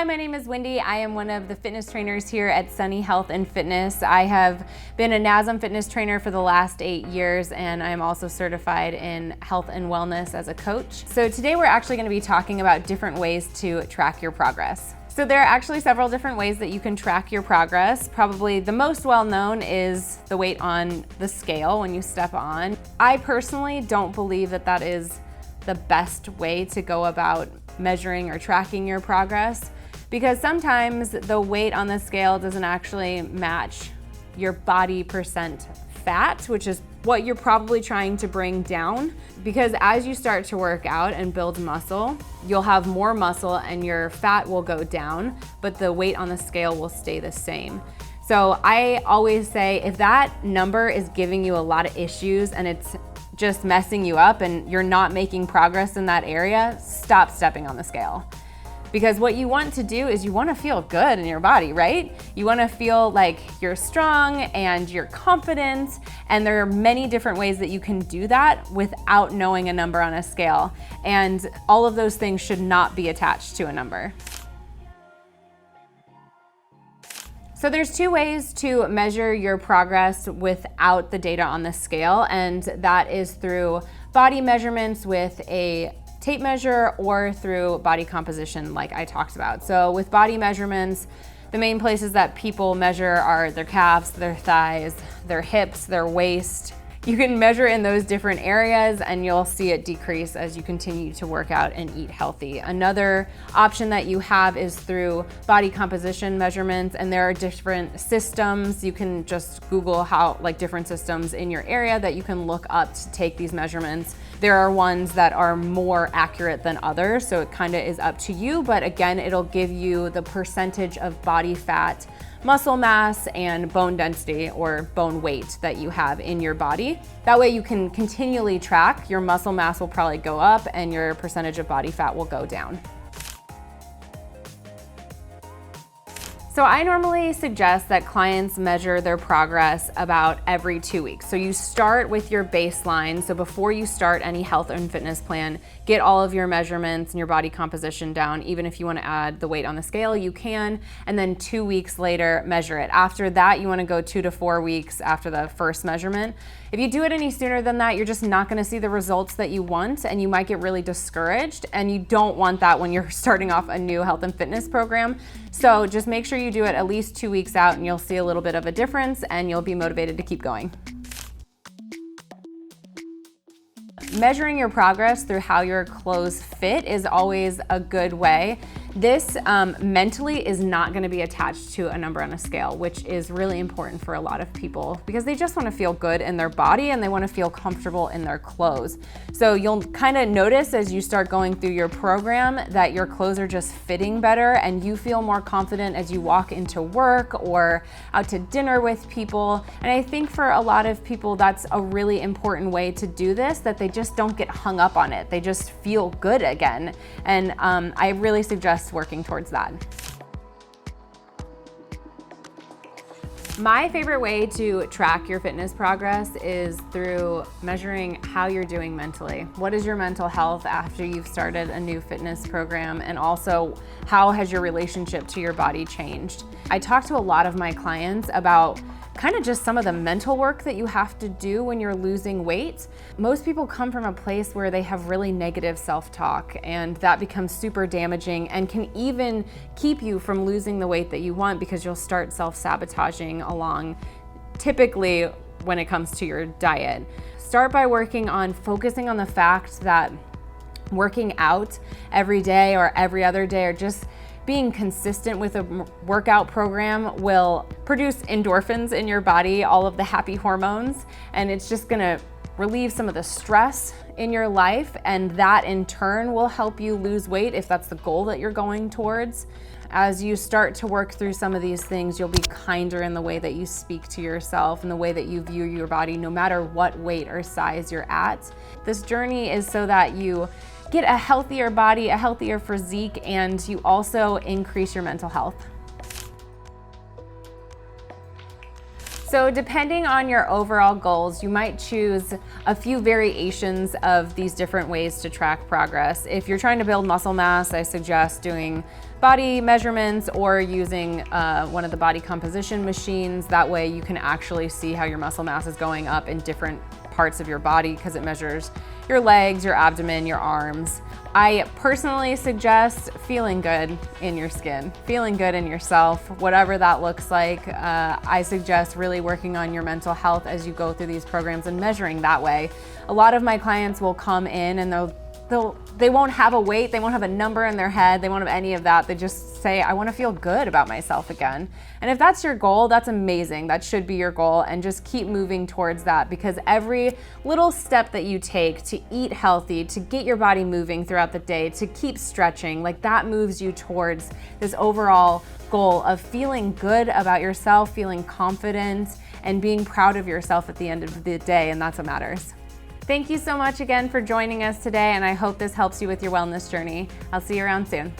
Hi, my name is Wendy. I am one of the fitness trainers here at Sunny Health and Fitness. I have been a NASM fitness trainer for the last 8 years, and I am also certified in health and wellness as a coach. So today we're actually going to be talking about different ways to track your progress. So there are actually several different ways that you can track your progress. Probably the most well-known is the weight on the scale when you step on. I personally don't believe that that is the best way to go about measuring or tracking your progress, because sometimes the weight on the scale doesn't actually match your body percent fat, which is what you're probably trying to bring down. Because as you start to work out and build muscle, you'll have more muscle and your fat will go down, but the weight on the scale will stay the same. So I always say, if that number is giving you a lot of issues and it's just messing you up and you're not making progress in that area, stop stepping on the scale. Because what you want to do is you want to feel good in your body, right? You want to feel like you're strong and you're confident, and there are many different ways that you can do that without knowing a number on a scale. And all of those things should not be attached to a number. So there's two ways to measure your progress without the data on the scale, and that is through body measurements with a tape measure or through body composition like I talked about. So with body measurements, the main places that people measure are their calves, their thighs, their hips, their waist. You can measure in those different areas and you'll see it decrease as you continue to work out and eat healthy. Another option that you have is through body composition measurements, and there are different systems. You can just Google different systems in your area that you can look up to take these measurements. There are ones that are more accurate than others, so it kind of is up to you, but again, it'll give you the percentage of body fat, muscle mass, and bone density or bone weight that you have in your body. That way you can continually track. Your muscle mass will probably go up and your percentage of body fat will go down. So I normally suggest that clients measure their progress about every 2 weeks. So you start with your baseline. So before you start any health and fitness plan, get all of your measurements and your body composition down. Even if you want to add the weight on the scale, you can. And then 2 weeks later, measure it. After that, you want to go 2 to 4 weeks after the first measurement. If you do it any sooner than that, you're just not going to see the results that you want, and you might get really discouraged, and you don't want that when you're starting off a new health and fitness program. So just make sure you do it at least 2 weeks out, and you'll see a little bit of a difference and you'll be motivated to keep going. Measuring your progress through how your clothes fit is always a good way. This mentally is not going to be attached to a number on a scale, which is really important for a lot of people because they just want to feel good in their body and they want to feel comfortable in their clothes. So you'll kind of notice as you start going through your program that your clothes are just fitting better and you feel more confident as you walk into work or out to dinner with people. And I think for a lot of people, that's a really important way to do this, that they just don't get hung up on it. They just feel good again. And I really suggest working towards that. My favorite way to track your fitness progress is through measuring how you're doing mentally. What is your mental health after you've started a new fitness program? And also, how has your relationship to your body changed? I talk to a lot of my clients about kind of just some of the mental work that you have to do when you're losing weight. Most people come from a place where they have really negative self-talk, and that becomes super damaging and can even keep you from losing the weight that you want because you'll start self-sabotaging along, typically when it comes to your diet. Start by working on focusing on the fact that working out every day or every other day, or just being consistent with a workout program, will produce endorphins in your body, all of the happy hormones, and it's just gonna relieve some of the stress in your life, and that in turn will help you lose weight if that's the goal that you're going towards. As you start to work through some of these things, you'll be kinder in the way that you speak to yourself and the way that you view your body, no matter what weight or size you're at. This journey is so that you get a healthier body, a healthier physique, and you also increase your mental health. So depending on your overall goals, you might choose a few variations of these different ways to track progress. If you're trying to build muscle mass, I suggest doing body measurements or using one of the body composition machines. That way you can actually see how your muscle mass is going up in different parts of your body because it measures your legs, your abdomen, your arms. I personally suggest feeling good in your skin, feeling good in yourself, whatever that looks like. I suggest really working on your mental health as you go through these programs and measuring that way. A lot of my clients will come in and they won't have a weight, they won't have a number in their head, they won't have any of that. They just say, I want to feel good about myself again. And if that's your goal, that's amazing. That should be your goal, and just keep moving towards that, because every little step that you take to eat healthy, to get your body moving throughout the day, to keep stretching, like that moves you towards this overall goal of feeling good about yourself, feeling confident, and being proud of yourself at the end of the day, and that's what matters. Thank you so much again for joining us today, and I hope this helps you with your wellness journey. I'll see you around soon.